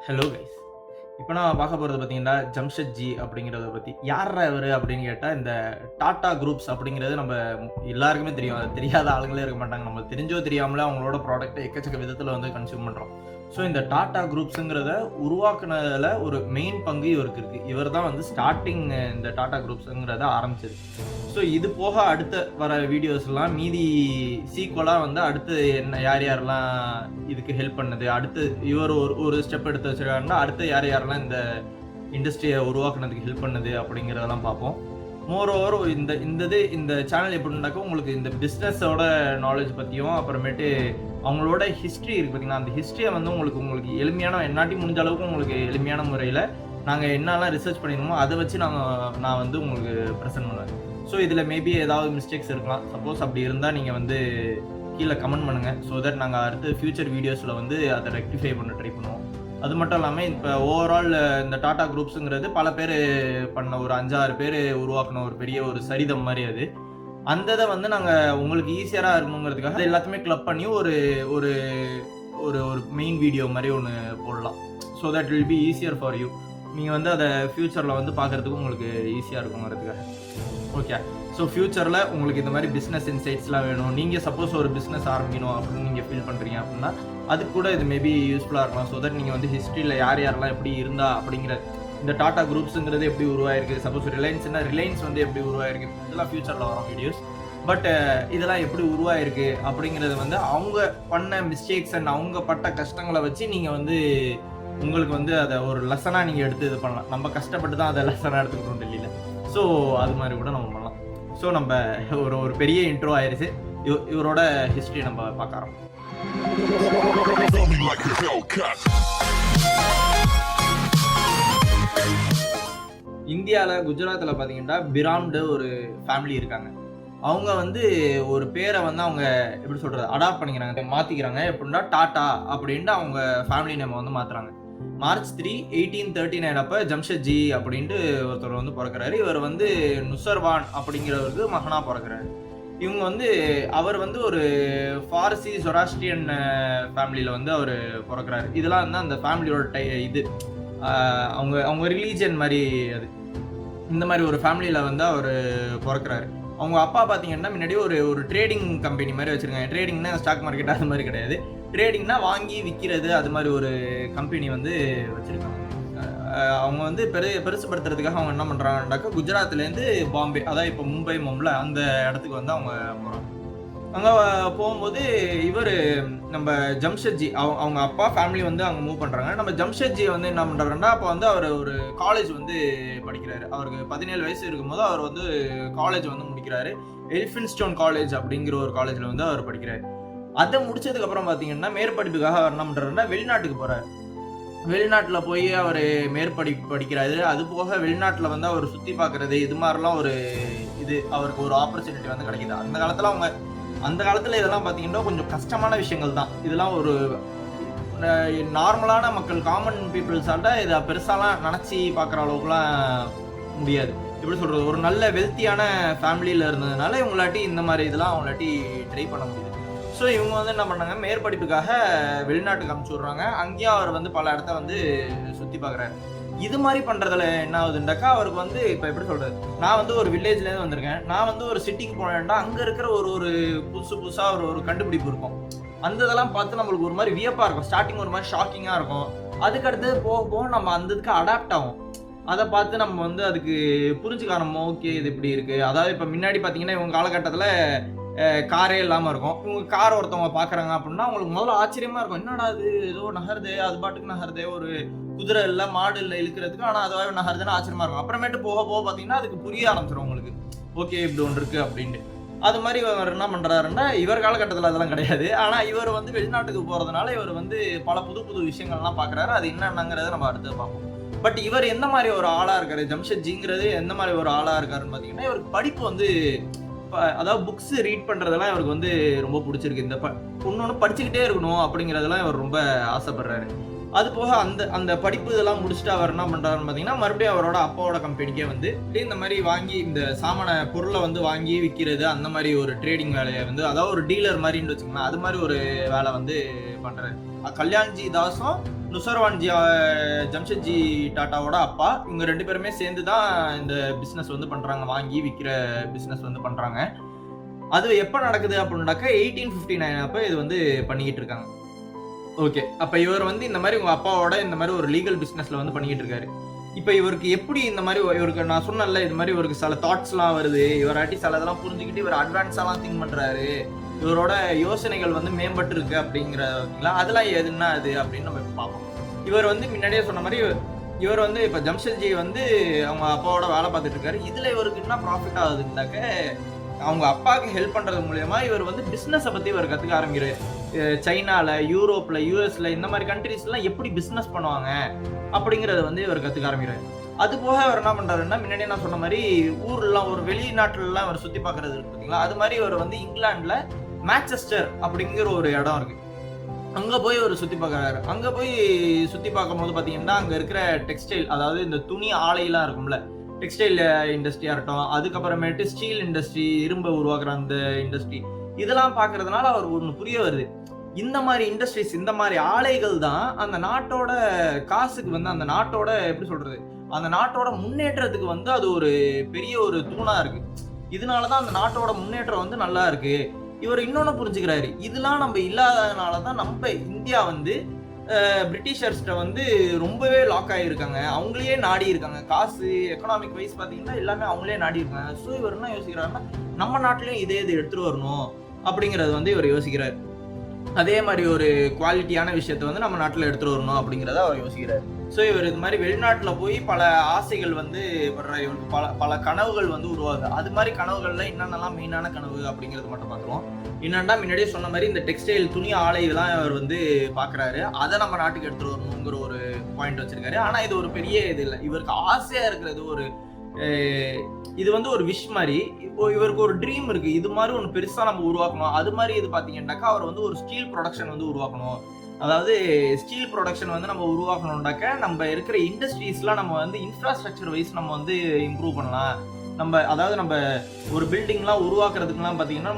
Hello guys. இப்போ நான் பார்க்க போறது பார்த்தீங்கன்னா, ஜம்ஷெட்ஜி அப்படிங்கிறத பத்தி. யார்ரா இவரு அப்படின்னு கேட்டா, இந்த டாடா குரூப்ஸ் அப்படிங்கிறது நம்ம எல்லாருக்குமே தெரியும். அது தெரியாத ஆளுங்களே இருக்க மாட்டாங்க. நம்மளுக்கு தெரிஞ்சோ தெரியாமலோ அவங்களோட ப்ராடக்ட்ட எக்கச்சக்க விதத்துல வந்து கன்சியூம் பண்றோம். ஸோ இந்த டாடா குரூப்ஸ்ங்கிறத உருவாக்குனதுல ஒரு மெயின் பங்கு இவருக்கு இருக்கு. இவர் தான் வந்து ஸ்டார்ட்டிங் இந்த டாடா குரூப்ஸ்ங்கிறத ஆரம்பிச்சது. ஸோ இது போக அடுத்த வர வீடியோஸ்லாம் மீதி சீக்வலா வந்து அடுத்து என்ன யார் யாரெல்லாம் இதுக்கு ஹெல்ப் பண்ணது, அடுத்து இவர் ஒரு ஒரு ஸ்டெப் எடுத்து வச்சிருக்காருன்னா, அடுத்து யார் யாரெல்லாம் இந்த இண்டஸ்ட்ரிய உருவாக்குனதுக்கு ஹெல்ப் பண்ணது அப்படிங்கிறதெல்லாம் பார்ப்போம். மோர் ஓவர் இந்த சேனல் எப்படின்னாக்கா உங்களுக்கு இந்த பிசினஸோட நாலேட்ஜ் பத்தியும், அப்புறமேட்டு அவங்களோட ஹிஸ்டரி இருக்கு பார்த்தீங்களா, அந்த ஹிஸ்டரிய வந்து உங்களுக்கு எளிமையான என்னாட்டி முடிஞ்ச அளவுக்கு உங்களுக்கு எளிமையான முறையில நாங்க என்னலாம் ரிசர்ச் பண்ணியிருந்தோமோ, அத வச்சு நான் வந்து உங்களுக்கு பிரசன்ட் பண்ணுவேன். ஸோ இதுல மேபி ஏதாவது மிஸ்டேக்ஸ் இருக்கலாம். சப்போஸ் அப்படி இருந்தா நீங்க வந்து கீழ கமெண்ட் பண்ணுங்க. ஸோ தட் நாங்க அடுத்த ஃபியூச்சர் வீடியோஸ்ல வந்து அத ரெக்டிஃபை பண்ண ட்ரை பண்ணுவோம். அது மட்டும் இல்லாம இப்ப ஓவரால் இந்த டாடா குரூப்ஸ்ங்கிறது பல பேரு பண்ண ஒரு 5, 6 பேரு உருவாக்குன ஒரு பெரிய ஒரு சரிதம் மாரி அது. அந்த இத வந்து நாங்க உங்களுக்கு ஈஸியரா இருக்கணுங்கிறதுக்காக அது எல்லாத்தையுமே கிளப் பண்ணி ஒரு ஒரு ஒரு ஒரு மெயின் வீடியோ மாரி ஒண்ணு போடலாம். So that will be easier for you. நீங்க வந்து அத ஃபியூச்சர்ல வந்து பார்க்கறதுக்கு உங்களுக்கு ஈஸியா இருக்குங்கிறதுக்காக. ஓகே. ஸோ ஃபியூச்சர்ல உங்களுக்கு இந்த மாரி பிசினஸ் இன்சைட்ஸ்லாம் வேணும். நீங்க சப்போஸ் ஒரு பிசினஸ் ஆரம்பிக்கணும் அப்படின்னு நீங்க ஃபீல் பண்றீங்க அப்படின்னா, அதுக்கு கூட இது மேபி யூஸ்ஃபுல்லா இருக்கலாம். ஸோ தட் நீங்க வந்து ஹிஸ்டரியில யார் யாரெல்லாம் எப்படி இருந்தா அப்படிங்கிற இந்த டாடா குரூப்ஸ்ங்கிறது எப்படி உருவாயிருக்கு, சப்போஸ் ரிலையன்ஸ்னா ரிலையன்ஸ் வந்து எப்படி உருவாயிருக்கு, இதெல்லாம் ஃபியூச்சர்ல வரும் வீடியோஸ். பட் இதெல்லாம் எப்படி உருவாயிருக்கு அப்படிங்கிறது வந்து அவங்க பண்ண மிஸ்டேக்ஸ் அண்ட் அவங்க பட்ட கஷ்டங்கள வச்சு நீங்க வந்து உங்களுக்கு வந்து அத ஒரு லெசனா நீங்க எடுத்து இது பண்ணலாம். நம்ம கஷ்டப்பட்டு தான் அத லெசனா எடுத்துக்கிட்டோம் டெல்லில. ஸோ அது மாரி கூட நம்ம பண்ணலாம். ஸோ நம்ம ஒரு பெரிய இன்ட்ரோ ஆயிருச்சு. இவரோட ஹிஸ்டரி நம்ம பார்க்க ஆரம்பிப்போம். இந்தியால குஜராத்ல பாத்தீங்கன்னா பிராம்டு ஒரு ஃபேமிலி இருக்காங்க. அவங்க வந்து ஒரு பேரை வந்து அவங்க எப்படி சொல்றது அடாப்ட் பண்ணிக்கிறாங்க, மாத்திக்கிறாங்க. எப்படின்னா டாடா அப்படின்ட்டு அவங்க ஃபேமிலி நேம் வந்து மாத்துறாங்க. மார்ச் 3, 1839 அப்ப ஜம்ஷெட்ஜி அப்படின்ட்டு ஒருத்தர் வந்து பிறக்கிறாரு. இவர் வந்து நுசர்வான் அப்படிங்கிறவருக்கு மகனா பிறக்கிறாரு. இவங்க வந்து அவர் வந்து ஒரு ஃபாரசி சொராஸ்ட்ரியன் ஃபேமிலியில வந்து அவரு பொறக்குறாரு. இதெல்லாம் வந்து அந்த ஃபேமிலியோட இது அவங்க அவங்க ரிலீஜியன் மாரி அது. இந்த மாரி ஒரு ஃபேமிலியில வந்து அவரு பொறக்குறாரு. அவங்க அப்பா பார்த்தீங்கன்னா, முன்னாடியே ஒரு ஒரு ட்ரேடிங் கம்பெனி மாரி வச்சிருக்காங்க. ட்ரேடிங்னா ஸ்டாக் மார்க்கெட் அது மாரி கிடையாது. ட்ரேடிங்னா வாங்கி விக்கிறது அது மாரி ஒரு கம்பெனி வந்து வச்சிருக்காங்க. அவங்க வந்து பெருசுபடுத்துறதுக்காக அவங்க என்ன பண்றாங்கன்னாக்கா, குஜராத்லேருந்து பாம்பே, அதாவது இப்போ மும்பை மம்ல அந்த இடத்துக்கு வந்து அவங்க போறாங்க. அங்க போகும்போது இவரு நம்ம ஜம்ஷெட்ஜி அவங்க அப்பா ஃபேமிலி வந்து அங்க மூவ் பண்றாங்க. நம்ம ஜம்ஷெட்ஜி வந்து என்ன பண்றாருன்னா, அப்ப வந்து அவர் ஒரு காலேஜ் வந்து படிக்கிறாரு. அவருக்கு 17 வயசு இருக்கும்போது அவர் வந்து காலேஜ் வந்து முடிக்கிறாரு. எல்ஃபின்ஸ்டோன் காலேஜ் அப்படிங்கிற ஒரு காலேஜ்ல வந்து அவர் படிக்கிறாரு. அத முடிச்சதுக்கு அப்புறம் பாத்தீங்கன்னா, மேற்படிப்புக்காக அவர் என்ன பண்றாருன்னா, வெளிநாட்டுக்கு போறாரு. வெளிநாட்டுல போய் அவரு மேற்படிப்பு படிக்கிறாரு. அது போக வெளிநாட்டுல வந்து அவர் சுத்தி பார்க்கிறது, இது மாரிலாம் ஒரு இது அவருக்கு ஒரு ஆப்பர்ச்சுனிட்டி வந்து கிடைக்குது. அந்த காலத்துல இதெல்லாம் பாத்தீங்கன்னா கொஞ்சம் கஷ்டமான விஷயங்கள் தான். இதெல்லாம் ஒரு நார்மலான மக்கள், காமன் பீப்புள்ஸால இத பெருசாலாம் நினைச்சு பார்க்குற அளவுக்குலாம் முடியாது. எப்படி சொல்றது? ஒரு நல்ல வெல்த்தியான ஃபேமிலியில இருந்ததுனால இவங்களாட்டி இந்த மாரி இதெல்லாம் அவங்களாட்டி ட்ரை பண்ண முடியுது. ஸோ இவங்க வந்து என்ன பண்ணாங்க, மேற்படிப்புக்காக வெளிநாட்டுக்கு அனுப்பிச்சு விடுறாங்க. அங்கேயும் அவர் வந்து பல இடத்த வந்து சுத்தி பார்க்குறாரு. இது மாரி பண்றதுல என்ன ஆகுதுன்னாக்கா, அவருக்கு வந்து இப்ப எப்படி சொல்றது? நான் வந்து ஒரு வில்லேஜ்லேருந்து வந்திருக்கேன். நான் வந்து ஒரு சிட்டிக்கு போனேன்டா, அங்க இருக்கிற ஒரு ஒரு புதுசா ஒரு கண்டுபிடிப்பு இருக்கும். அந்த இதெல்லாம் பார்த்து நம்மளுக்கு ஒரு மாரி வியப்பா இருக்கும். ஸ்டார்ட்டிங் ஒரு மாரி ஷாக்கிங்கா இருக்கும். அதுக்கு அடுத்தது போக போக நம்ம அந்த இதுக்கு அடாப்ட் ஆவோம். அத பார்த்து நம்ம வந்து அதுக்கு புரிஞ்சுக்க ஆரம்பிப்போம். ஓகே, இது இப்படி இருக்கு. அதாவது இப்ப முன்னாடி பார்த்தீங்கன்னா, இவங்க காலகட்டத்தில காரே இல்லாம இருக்கும். இவங்க கார் ஒருத்தவங்க பார்க்குறாங்க அப்படின்னா, அவங்களுக்கு முதல்ல ஆச்சரியமா இருக்கும். என்னடா இது ஏதோ நகருதே, அது பாட்டுக்கு நகருதே. ஒரு குதிரை இல்ல, மாடு இல்ல இழுக்கிறதுக்கு. ஆனா அதுவாவே நகருதுன்னு ஆச்சரியமா இருக்கும். அப்புறமேட்டு போக போக பார்த்தீங்கன்னா, அதுக்கு புரிய ஆரம்பிச்சிரும் உங்களுக்கு. ஓகே, இப்படி ஒண்ணு இருக்கு அப்படின்ட்டு. அது மாரி இவர் என்ன பண்றாருன்னா, இவர் காலகட்டத்தில அதெல்லாம் கிடையாது. ஆனா இவர் வந்து வெளிநாட்டுக்கு போறதுனால, இவர் வந்து பல புது புது விஷயங்கள்லாம் பார்க்குறாரு. அது என்னென்னங்கிறத நம்ம அடுத்து பார்ப்போம். பட் இவர் எந்த மாரி ஒரு ஆளா இருக்காரு? ஜம்ஷெட்ஜிங்கிறது எந்த மாரி ஒரு ஆளா இருக்காருன்னு பார்த்தீங்கன்னா, இவருக்கு படிப்பு வந்து அதாவது புக்ஸ் ரீட் பண்றதெல்லாம் இவருக்கு வந்து ரொம்ப பிடிச்சிருக்கு. இந்த ஒண்ணு படிச்சுக்கிட்டே இருக்கணும் அப்படிங்கிறதெல்லாம் இவர் ரொம்ப ஆசைப்படுறாரு. அது போக அந்த படிப்பு இதெல்லாம் முடிச்சுட்டு அவர் என்ன பண்றாருன்னு பார்த்தீங்கன்னா, மறுபடியும் அவரோட அப்பாவோட கம்பெனிக்கே வந்து இந்த மாரி வாங்கி இந்த பொருளை வந்து வாங்கி விற்கிறது, அந்த மாரி ஒரு ட்ரேடிங் வேலையை வந்து, அதாவது ஒரு டீலர் மாரின்னு வச்சுக்கோங்களேன், அது மாரி ஒரு வேலை வந்து பண்றாரு. கல்யாண்ஜி தாஸும் நுசர்வான்ஜி ஜம்ஷெட்ஜி டாட்டாவோட அப்பா. இவங்க 2 பேருமே சேர்ந்து தான் இந்த பிசினஸ் வந்து பண்றாங்க. வாங்கி விக்கிற பிசினஸ் வந்து பண்றாங்க. அது எப்ப நடக்குது அப்படின்னாக்க 1859 அப்ப இது வந்து பண்ணிக்கிட்டு இருக்காங்க. ஓகே. அப்ப இவர் வந்து இந்த மாதிரி உங்க அப்பாவோட இந்த மாதிரி ஒரு லீகல் பிசினஸ்ல வந்து பண்ணிக்கிட்டு இருக்காரு. இப்ப இவருக்கு எப்படி இந்த மாதிரி இவருக்கு நான் சொன்னேன்ல, இது மாதிரி இவருக்கு சில தாட்ஸ்லாம் வருது. இவராட்டி சில இதெல்லாம் புரிஞ்சுக்கிட்டு இவர் அட்வான்ஸாலாம் திங்க் பண்றாரு. இவரோட யோசனைகள் வந்து மேம்பட்டு இருக்கு அப்படிங்கிறதுங்களா, அதெல்லாம் எதுன்னா அது அப்படின்னு நம்ம பார்ப்போம். இவர் வந்து முன்னாடியே சொன்ன மாதிரி இவர் வந்து இப்ப ஜம்ஷெட்ஜி வந்து அவங்க அப்பாவோட வேலை பார்த்துட்டு இருக்காரு. இதுல இவருக்கு என்ன ப்ராஃபிட் ஆகுதுன்னாக்க, அவங்க அப்பாவுக்கு ஹெல்ப் பண்றது மூலியமா இவர் வந்து பிசினஸை பத்தி இவர் கத்துக்க ஆரம்பிக்கிறாரு. சைனால, யூரோப்ல, யூஎஸ்ல இந்த மாதிரி கண்ட்ரீஸ்லாம் எப்படி பிசினஸ் பண்ணுவாங்க அப்படிங்கறத வந்து இவர் கத்துக்க ஆரம்பிக்கிறாரு. அது போக அவர் என்ன பண்றாருன்னா, முன்னாடியே நான் சொன்ன மாதிரி ஊர்லாம் ஒரு வெளிநாட்டுல அவர் சுத்தி பாக்குறது இருக்கு பாத்தீங்களா, அது மாதிரி இவர் வந்து இங்கிலாந்துல மான்செஸ்டர் அப்படிங்கிற ஒரு இடம் இருக்கு. அங்க போய் ஒரு சுத்தி பாக்குறாரு. அங்க போய் சுத்தி பார்க்கும்போது பாத்தீங்கன்னா, அங்க இருக்கிற டெக்ஸ்டைல், அதாவது இந்த துணி ஆலையெல்லாம் இருக்கும்ல, டெக்ஸ்டைல் இண்டஸ்ட்ரியா இருக்கட்டும், அதுக்கப்புறமேட்டு ஸ்டீல் இண்டஸ்ட்ரி, இரும்பை உருவாக்குற அந்த இண்டஸ்ட்ரி, இதெல்லாம் பாக்குறதுனால அவருக்கு ஒண்ணு புரிய வருது. இந்த மாதிரி இண்டஸ்ட்ரீஸ், இந்த மாதிரி ஆலைகள் தான் அந்த நாட்டோட காசுக்கு வந்து, அந்த நாட்டோட எப்படி சொல்றது, அந்த நாட்டோட முன்னேற்றத்துக்கு வந்து அது ஒரு பெரிய ஒரு தூணா இருக்கு. இதனாலதான் அந்த நாட்டோட முன்னேற்றம் வந்து நல்லா இருக்கு. இவர் இன்னொன்னு புரிஞ்சுக்கிறாரு, இதெல்லாம் நம்ம இல்லாததுனாலதான் நம்ம இந்தியா வந்து பிரிட்டிஷர்ஸ்ட வந்து ரொம்பவே லாக் ஆகியிருக்காங்க. அவங்களையே நாடி இருக்காங்க. காசு, எக்கனாமிக் வைஸ் பாத்தீங்கன்னா எல்லாமே அவங்களே நாடி இருக்காங்க. ஸோ இவர் என்ன யோசிக்கிறாருன்னா, நம்ம நாட்டிலையும் இதே இது எடுத்துட்டு வரணும் அப்படிங்கறது வந்து இவர் யோசிக்கிறார். அதே மாதிரி ஒரு குவாலிட்டியான விஷயத்த வந்து நம்ம நாட்டில் எடுத்துட்டு வரணும் அப்படிங்கிறத அவர் யோசிக்கிறார். ஸோ இவர் இது மாதிரி வெளிநாட்டுல போய் பல ஆசைகள் வந்து இவருக்கு பல கனவுகள் வந்து உருவாகுது. அது மாதிரி கனவுகள்ல என்னென்னலாம் மெயினான கனவு அப்படிங்கிறது மட்டும் பார்த்துருவோம். என்னன்னா, முன்னாடியே சொன்ன மாதிரி இந்த டெக்ஸ்டைல் துணி ஆலை இதெல்லாம் அவர் வந்து பாக்குறாரு. அதை நம்ம நாட்டுக்கு எடுத்துட்டு வரணுங்கிற ஒரு பாயிண்ட் வச்சிருக்காரு. ஆனா இது ஒரு பெரிய இது இல்லை. இவருக்கு ஆசையா இருக்கிறது ஒரு இது வந்து ஒரு விஷ் மாதிரி. இப்போ இவருக்கு ஒரு ட்ரீம் இருக்கு, இது மாதிரி ஒன்று பெருசா நம்ம உருவாக்கணும். அது மாதிரி இது பாத்தீங்கன்னாக்கா, அவர் வந்து ஒரு ஸ்டீல் ப்ரொடக்ஷன் வந்து உருவாக்கணும். அதாவது ஸ்டீல் ப்ரொடக்ஷன் வந்து நம்ம உருவாக்கணும்னாக்க, நம்ம இருக்கிற இண்டஸ்ட்ரீஸ்லாம் நம்ம வந்து இன்ஃப்ராஸ்ட்ரக்சர் வைஸ் நம்ம வந்து இம்ப்ரூவ் பண்ணலாம். அதாவது நம்ம ஒரு பில்டிங்லாம் உருவாக்குறதுக்குலாம் பாத்தீங்கன்னா,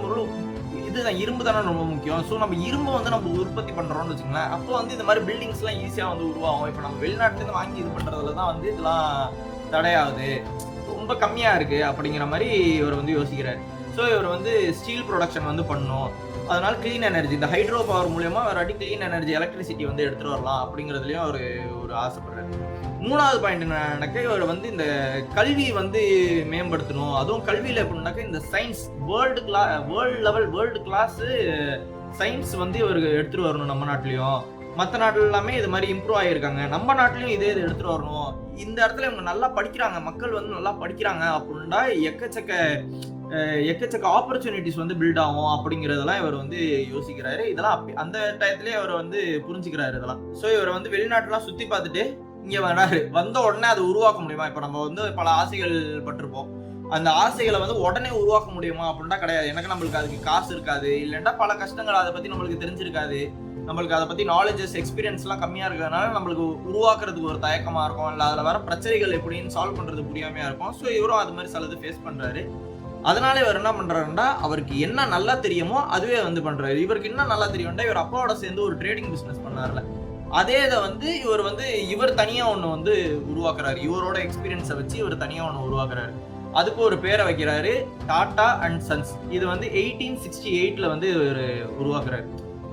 இதுதான் இரும்பு தானே ரொம்ப முக்கியம். ஸோ நம்ம இரும்பு வந்து நம்ம உற்பத்தி பண்றோம்னு வச்சுக்கோங்களேன், அப்போ வந்து இந்த மாதிரி பில்டிங்ஸ்லாம் ஈஸியா வந்து உருவாகும். இப்போ நம்ம வெளிநாட்டுல வாங்கி இது பண்றதுல தான் வந்து இதெல்லாம் தடையாகுது, ரொம்ப கம்மியா இருக்கு அப்படிங்கிற மாதிரி இவர் வந்து யோசிக்கிறார். ஸோ இவர் வந்து ஸ்டீல் ப்ரொடக்ஷன் வந்து பண்ணணும். அதனால கிளீன் எனர்ஜி, இந்த ஹைட்ரோ பவர் மூலியமா ஒரு கிளீன் எனர்ஜி, எலக்ட்ரிசிட்டி வந்து எடுத்துட்டு வரலாம் அப்படிங்கிறதுலயும் அவர் ஒரு ஆசைப்படுறாரு. 3வது பாயிண்ட் என்னன்னாக்க, இவர் வந்து இந்த கல்வி வந்து மேம்படுத்தணும். அதுவும் கல்வியில எப்படின்னாக்க, இந்த சயின்ஸ் வேர்ல்டு கிளாஸ் சயின்ஸ் வந்து இவருக்கு எடுத்துட்டு வரணும். நம்ம நாட்டிலையும் மற்ற நாட்டுல எல்லாமே இது மாதிரி இம்ப்ரூவ் ஆகியிருக்காங்க, நம்ம நாட்டிலையும் இதே இது எடுத்துட்டு வரணும். இந்த இடத்துல இவங்க நல்லா படிக்கிறாங்க, மக்கள் வந்து நல்லா படிக்கிறாங்க அப்படின்னா எக்கச்சக்க ஆப்பர்ச்சுனிட்டிஸ் வந்து பில்ட் ஆகும் அப்படிங்கறதெல்லாம் இவர் வந்து யோசிக்கிறாரு. இதெல்லாம் அந்த டயத்திலே அவர் வந்து புரிஞ்சுக்கிறாரு இதெல்லாம். ஸோ இவர் வந்து வெளிநாட்டுலாம் சுத்தி பார்த்துட்டு இங்க வராரு. வந்த உடனே அதை உருவாக்க முடியுமா? இப்ப நம்ம வந்து பல ஆசைகள் பட்டிருப்போம். அந்த ஆசைகளை வந்து உடனே உருவாக்க முடியுமா அப்படின்னா கிடையாது. எனக்கு நம்மளுக்கு அதுக்கு காசு இருக்காது, இல்லைன்னா பல கஷ்டங்கள் அதை பத்தி நம்மளுக்கு தெரிஞ்சிருக்காது, நம்மளுக்கு அதை பத்தி நாலேஜஸ் எக்ஸ்பீரியன்ஸ் எல்லாம் கம்மியா இருக்கிறதுனால நம்மளுக்கு உருவாக்குறதுக்கு ஒரு தயக்கமா இருக்கும், இல்ல அதுல வர பிரச்சனைகள் எப்படின்னு சால்வ் பண்றது புரியாமையா இருக்கும். ஸோ இவரும் அது மாதிரி சிலது ஃபேஸ் பண்றாரு. அதனால இவர் என்ன பண்றாருன்னா, அவருக்கு என்ன நல்லா தெரியுமோ அதுவே வந்து பண்றாரு. இவருக்கு என்ன நல்லா தெரியும்னா, இவர் அப்பாவோட சேர்ந்து ஒரு ட்ரேடிங் பிசினஸ் பண்ணார்ல, அதே இதை வந்து இவர் தனியா ஒண்ணு வந்து உருவாக்குறாரு. இவரோட எக்ஸ்பீரியன்ஸை வச்சு இவர் தனியா ஒண்ணு உருவாக்குறாரு. அதுக்கு ஒரு பேரை வைக்கிறாரு, டாடா அண்ட் சன்ஸ். இது வந்து 1868ல வந்து இவர் உருவாக்குறாரு.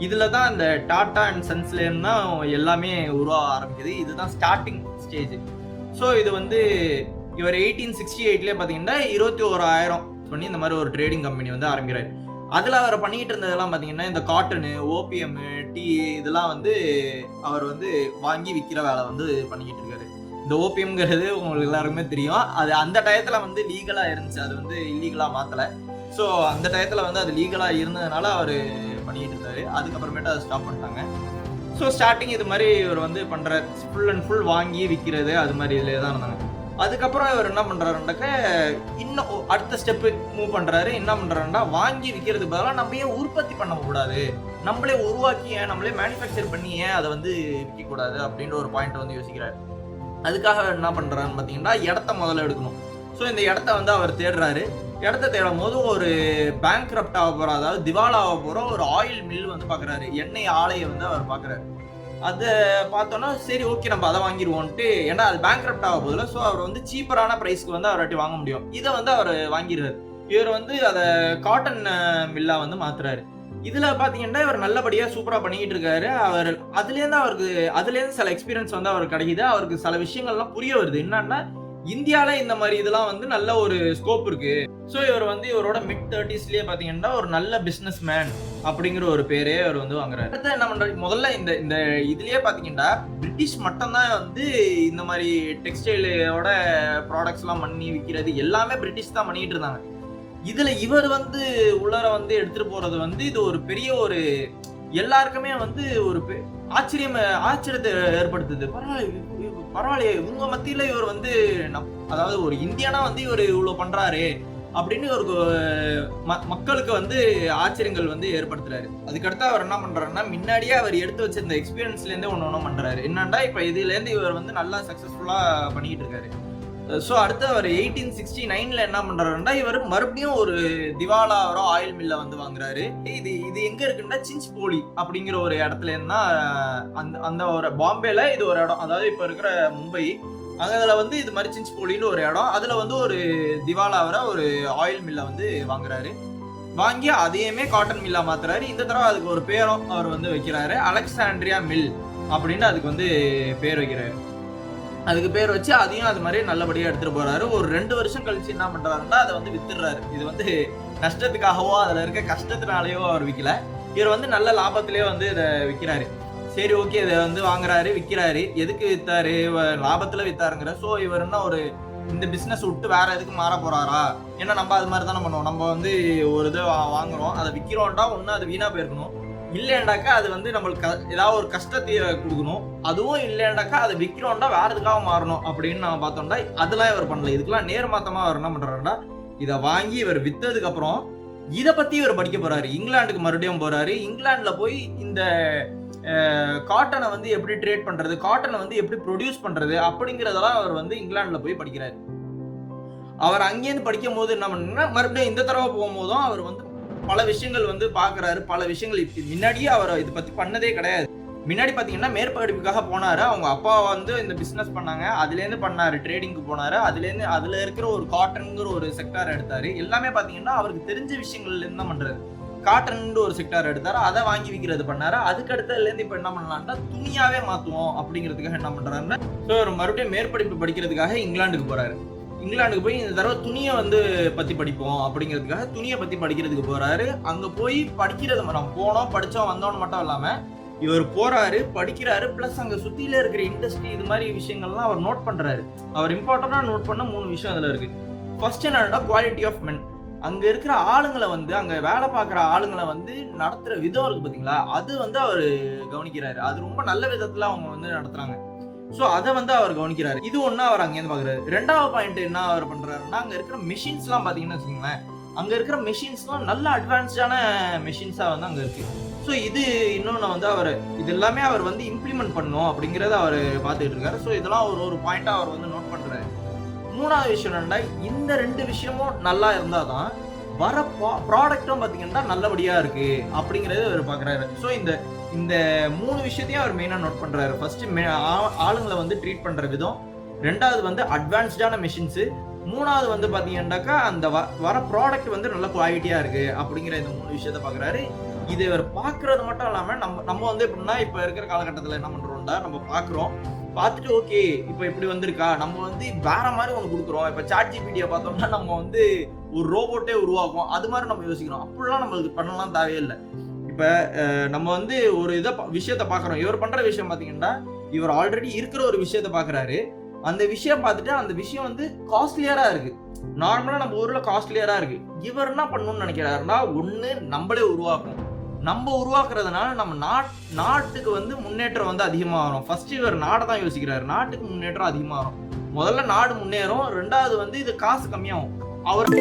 இதுலதான் இந்த டாடா அண்ட் சன்ஸ்ல இருந்தா எல்லாமே உருவாக ஆரம்பிக்குது. இதுதான் ஸ்டார்டிங் ஸ்டேஜ். ஸோ இது வந்து இவர் 1868ல பாத்தீங்கன்னா 21,000 பண்ணி இந்த மாதிரி ஒரு ட்ரேடிங் கம்பெனி வந்து ஆரம்பிக்கிறாரு. அதுல அவர் பண்ணிட்டு இருந்ததெல்லாம் பாத்தீங்கன்னா, இந்த காட்டனு, ஓபிஎம், டீ இதெல்லாம் வந்து அவர் வந்து வாங்கி விற்கிற வேலை வந்து பண்ணிக்கிட்டு இருக்காரு. இந்த ஓபிஎம்ங்கிறது உங்களுக்கு எல்லாருக்குமே தெரியும். அது அந்த டயத்துல வந்து லீகலா இருந்துச்சு, அது வந்து இல்லீகலா மாத்தல. ஸோ அந்த டயத்துல வந்து அது லீகலா இருந்ததுனால அவர் பண்ணிட்டு இருந்தாரு. அதுக்கப்புறமேட்டு அதை ஸ்டாப் பண்ணிட்டாங்க. ஸோ ஸ்டார்டிங் இது மாதிரி இவர் வந்து பண்ற ஃபுல் அண்ட் ஃபுல் வாங்கி விற்கிறது அது மாதிரி இதுல தான் இருந்தாங்க. அதுக்கப்புறம் இவர் என்ன பண்றாருன்னாக்க, இன்னும் அடுத்த ஸ்டெப்பு மூவ் பண்றாரு. என்ன பண்றாருன்னா, வாங்கி விற்கிறதுக்கு பதிலாக நம்ம ஏன் உற்பத்தி பண்ண கூடாது, நம்மளே உருவாக்கி நம்மளே மேனுஃபேக்சர் பண்ணி ஏன் அதை வந்து விற்க கூடாது அப்படின்ற ஒரு பாயிண்ட் வந்து யோசிக்கிறாரு. அதுக்காக என்ன பண்றாருன்னு பாத்தீங்கன்னா, இடத்த முதல்ல எடுக்கணும். ஸோ இந்த இடத்த வந்து அவர் தேடுறாரு. இடத்த தேடும் போது ஒரு பேங்க்ரப்ட் ஆக போற, அதாவது திவாலா ஆக போற ஒரு ஆயில் மில் வந்து பாக்குறாரு. எண்ணெய் ஆலையை வந்து அவர் பாக்குறாரு. அத பார்த்தோம்னா சரி ஓகே நம்ம அத வாங்கிருவோம்ன்ட்டு, ஏன்னா அது பேங்க்ரப்ட் ஆக போகுதுல. சோ அவர் வந்து சீப்பரான பிரைஸ்க்கு வந்து அவராட்டி வாங்க முடியும். இத வந்து அவரு வாங்கிருவாரு. இவர் வந்து அத காட்டன் மில்லா வந்து மாத்துறாரு. இதுல பாத்தீங்கன்னா இவர் நல்லபடியா சூப்பரா பண்ணிக்கிட்டு இருக்காரு. அவர் அதுலேருந்து சில எக்ஸ்பீரியன்ஸ் வந்து அவருக்கு கிடைக்குது. அவருக்கு சில விஷயங்கள்லாம் புரிய வருது. என்னன்னா இந்தியால இந்த மாதிரி இதெல்லாம் வந்து நல்ல ஒரு ஸ்கோப் இருக்கு. சோ இவர் வந்து இவரோட மிட் 30ஸ்லயே பாத்தீங்கன்னா ஒரு நல்ல பிசினஸ் மேன் அப்படிங்கிற ஒரு பேரே அவர் வந்து வாங்குறாரு. அடுத்து என்ன பண்றாரு, முதல்ல இந்த இந்த இதுலயே பாத்தீங்கன்னா பிரிட்டிஷ் மட்டும் தான் வந்து இந்த மாதிரி டெக்ஸ்டைலோட ப்ராடக்ட்ஸ் எல்லாம் பண்ணி விக்கிறது எல்லாமே பிரிட்டிஷ் தான் பண்ணிட்டு இருந்தாங்க. இதுல இவர் வந்து உள்ளர வந்து எடுத்துட்டு போறது வந்து இது ஒரு பெரிய ஒரு எல்லாருக்குமே வந்து ஒரு ஆச்சரியத்தை ஏற்படுத்துது. பரவாயில்லையே இவங்க மத்தியில இவர் வந்து அதாவது ஒரு இந்தியனா வந்து இவர் இவ்வளவு பண்றாரு அப்படின்னு ஒரு மக்களுக்கு வந்து ஆச்சரியங்கள் வந்து ஏற்படுத்துறாரு. அதுக்கடுத்து அவர் என்ன பண்றாருன்னா, முன்னாடியே அவர் எடுத்து வச்சிருந்த எக்ஸ்பீரியன்ஸ்ல இருந்தே ஒண்ணு பண்றாரு. என்னன்னா இப்ப இதுல இருந்து இவர் வந்து நல்லா சக்சஸ்ஃபுல்லா பண்ணிட்டு இருக்காரு. சோ அடுத்து அவர் 1869ல என்ன பண்றாருன்னா, இவர் மறுபடியும் ஒரு திவாலாவரோ ஆயில் மில்ல வந்து வாங்குறாரு. இது இது எங்க இருக்குன்னா சின்ச்போலி அப்படிங்கிற ஒரு இடத்துல இருந்தா அந்த ஒரு பாம்பேல இது ஒரு இடம். அதாவது இப்ப இருக்கிற மும்பை அதுல வந்து இது மாதிரி சின்ச்போலின்னு ஒரு இடம். அதுல வந்து ஒரு திவாலாவர ஒரு ஆயில் மில்ல வந்து வாங்குறாரு. வாங்கி அதையுமே காட்டன் மில்லா மாத்துறாரு. இந்த தடவை அதுக்கு ஒரு பேரும் அவர் வந்து வைக்கிறாரு. அலெக்சாண்ட்ரியா மில் அப்படின்னு அதுக்கு வந்து பேர் வைக்கிறாரு. அதுக்கு பேர் வச்சு அதையும் அது மாதிரி நல்லபடியா எடுத்துட்டு போறாரு. ஒரு 2 வருஷம் கழிச்சு என்ன பண்றாருன்னா அதை வந்து வித்துடுறாரு. இது வந்து நஷ்டத்துக்காகவோ அதுல இருக்க கஷ்டத்தினாலேயோ அவர் விக்கல. இவர் வந்து நல்ல லாபத்திலேயே வந்து இதை விக்கிறாரு. சரி ஓகே இதை வந்து வாங்குறாரு விக்கிறாரு. எதுக்கு வித்தாரு, லாபத்துல வித்தாருங்கிற. சோ இவர் என்ன ஒரு இந்த பிசினஸ் விட்டு வேற எதுக்கு மாற போறாரா? ஏன்னா நம்ம அது மாதிரி தானே பண்ணுவோம். நம்ம வந்து ஒரு இதை வாங்குறோம், அதை விக்கிறோம்டா ஒண்ணு அது வீணா போயிருக்கணும், இல்லையாண்டாக்கா அது வந்து நம்மளுக்கு ஏதாவது ஒரு கஷ்டத்தை கொடுக்கணும். அதுவும் இல்லையாண்டாக்கா அதை விற்கிறோம்டா வேற எதுக்காக மாறணும் அப்படின்னு நம்ம பார்த்தோம்டா அதெல்லாம் இவர் பண்ணல. இதுக்கெல்லாம் நேர்மாத்தமா அவர் என்ன பண்றாருன்னா, இதை வாங்கி இவர் வித்ததுக்கு அப்புறம் இதை பத்தி இவர் படிக்க போறாரு. இங்கிலாந்துக்கு மறுபடியும் போறாரு. இங்கிலாந்துல போய் இந்த காட்டனை வந்து எப்படி ட்ரேட் பண்றது, காட்டனை வந்து எப்படி ப்ரொடியூஸ் பண்றது அப்படிங்கறதெல்லாம் அவர் வந்து இங்கிலாந்துல போய் படிக்கிறாரு. அவர் அங்கேயிருந்து படிக்கும் போது என்ன பண்ணா, மறுபடியும் இந்த தடவை போகும்போதும் அவர் வந்து பல விஷயங்கள் வந்து பாக்குறாரு. பல விஷயங்கள் முன்னாடியே அவர் இதை பத்தி பண்ணதே கிடையாது. முன்னாடி பாத்தீங்கன்னா மேற்படிப்புக்காக போனாரு. அவங்க அப்பா வந்து இந்த பிசினஸ் பண்ணாங்க, அதுல இருந்து பண்ணாரு, ட்ரேடிங்க்கு போனாரு. அதுல இருக்கிற ஒரு காட்டன்ங்கிற ஒரு செக்டார் எடுத்தாரு. எல்லாமே பாத்தீங்கன்னா அவருக்கு தெரிஞ்ச விஷயங்கள்ல இருந்து தான் பண்றாரு. காட்டன் ஒரு செக்டார் எடுத்தாரு, அதை வாங்கி விற்கிறது பண்ணாரு. அதுக்கு அடுத்ததுல இருந்து இப்ப என்ன பண்ணலாம்னா துணியாவே மாத்துவோம் அப்படிங்கிறதுக்காக என்ன பண்றாருன்னா, மறுபடியும் மேற்படிப்பு படிக்கிறதுக்காக இங்கிலாந்துக்கு போறாரு. இங்கிலாந்துக்கு போய் இந்த தடவை துணியை வந்து பத்தி படிப்போம் அப்படிங்கிறதுக்காக துணியை பத்தி படிக்கிறதுக்கு போறாரு. அங்க போய் படிக்கிறது நம்ம போனோம் படிச்சோம் வந்தோம்னு மட்டும் இல்லாம இவர் போறாரு படிக்கிறாரு. பிளஸ் அங்க சுத்தியில இருக்கிற இண்டஸ்ட்ரி இது மாதிரி விஷயங்கள்லாம் அவர் நோட் பண்றாரு. அவர் இம்பார்ட்டன்டா நோட் பண்ண 3 விஷயம் அதுல இருக்கு. ஃபர்ஸ்ட் என்னன்னா குவாலிட்டி ஆஃப் மென். அங்க இருக்கிற ஆளுங்களை வந்து அங்க வேலை பார்க்குற ஆளுங்களை வந்து நடத்துற விதம் இருக்கு பாத்தீங்களா, அது வந்து அவர் கவனிக்கிறாரு. அது ரொம்ப நல்ல விதத்துல அவங்க வந்து நடத்துறாங்க. சோ அதை வந்து அவர் கவனிக்கிறாரு. இது ஒண்ணு அவர் அங்கேருந்து பாக்குறாரு. 2வது பாயிண்ட் என்ன அவர் பண்றாருன்னா, அங்க இருக்கிற மெஷின்ஸ் எல்லாம் பாத்தீங்கன்னா வச்சுக்கோங்களேன், அங்க இருக்கிற மெஷின்ஸ் எல்லாம் நல்ல அட்வான்ஸ்டான மெஷின்ஸா வந்து அங்க இருக்கு. சோ இது இன்னொன்னு வந்து அவர் இது எல்லாமே அவர் வந்து இம்ப்ளிமெண்ட் பண்ணும் அப்படிங்கறத அவர் பாத்துட்டு இருக்காரு. சோ இதெல்லாம் ஒரு பாயிண்டா அவர் வந்து நோட் பண்றாரு. 3வது விஷயம் என்னன்னா, இந்த 2 விஷயமும் நல்லா இருந்தாதான் வர ப்ராடக்டும் பாத்தீங்கன்னா நல்லபடியா இருக்கு அப்படிங்கறது அவர் பாக்குறாரு. சோ இந்த 3 விஷயத்தையும் அவர் மெயினா நோட் பண்றாரு. ஃபர்ஸ்ட் ஆளுங்களை வந்து ட்ரீட் பண்ற விதம், 2வது வந்து அட்வான்ஸ்டான மெஷின்ஸ், 3வது வந்து பாத்தீங்கன்னாக்கா அந்த வர ப்ராடக்ட் வந்து நல்ல குவாலிட்டியா இருக்கு அப்படிங்கிற இந்த 3 விஷயத்த பாக்குறாரு. இது இவர் பாக்குறது மட்டும் இல்லாம நம்ம வந்து எப்படின்னா இப்ப இருக்கிற காலகட்டத்துல என்ன பண்றோம்டா, நம்ம பாக்குறோம், பார்த்துட்டு ஓகே இப்போ இப்படி வந்திருக்கா, நம்ம வந்து வேற மாதிரி ஒன்று கொடுக்குறோம். இப்போ சாட் ஜிபிடியை பார்த்தோம்னா நம்ம வந்து ஒரு ரோபோட்டே உருவாக்கும், அது மாதிரி நம்ம யோசிக்கிறோம். அப்படிலாம் நம்மளுக்கு பண்ணலாம் தேவையில்லை. இப்போ நம்ம வந்து ஒரு விஷயத்த பார்க்குறோம். இவர் பண்ற விஷயம் பார்த்தீங்கன்னா, இவர் ஆல்ரெடி இருக்கிற ஒரு விஷயத்த பார்க்குறாரு. அந்த விஷயம் பார்த்துட்டு அந்த விஷயம் வந்து காஸ்ட்லியரா இருக்கு. நார்மலா நம்ம ஊர்ல காஸ்ட்லியரா இருக்கு. இவர் என்ன பண்ணணும்னு நினைக்கிறாருன்னா, ஒண்ணு நம்மளே உருவாக்கும். நம்ம உருவாக்குறதுனால நம்ம நாட்டுக்கு வந்து முன்னேற்றம் வந்து அதிகமா வரும். ஃபர்ஸ்ட் இவர் நாடை தான் யோசிக்கிறாரு. நாட்டுக்கு முன்னேற்றம் அதிகமா வரும். முதல்ல நாடு முன்னேறும், 2வது வந்து இது காசு கம்மியாகும். அவர்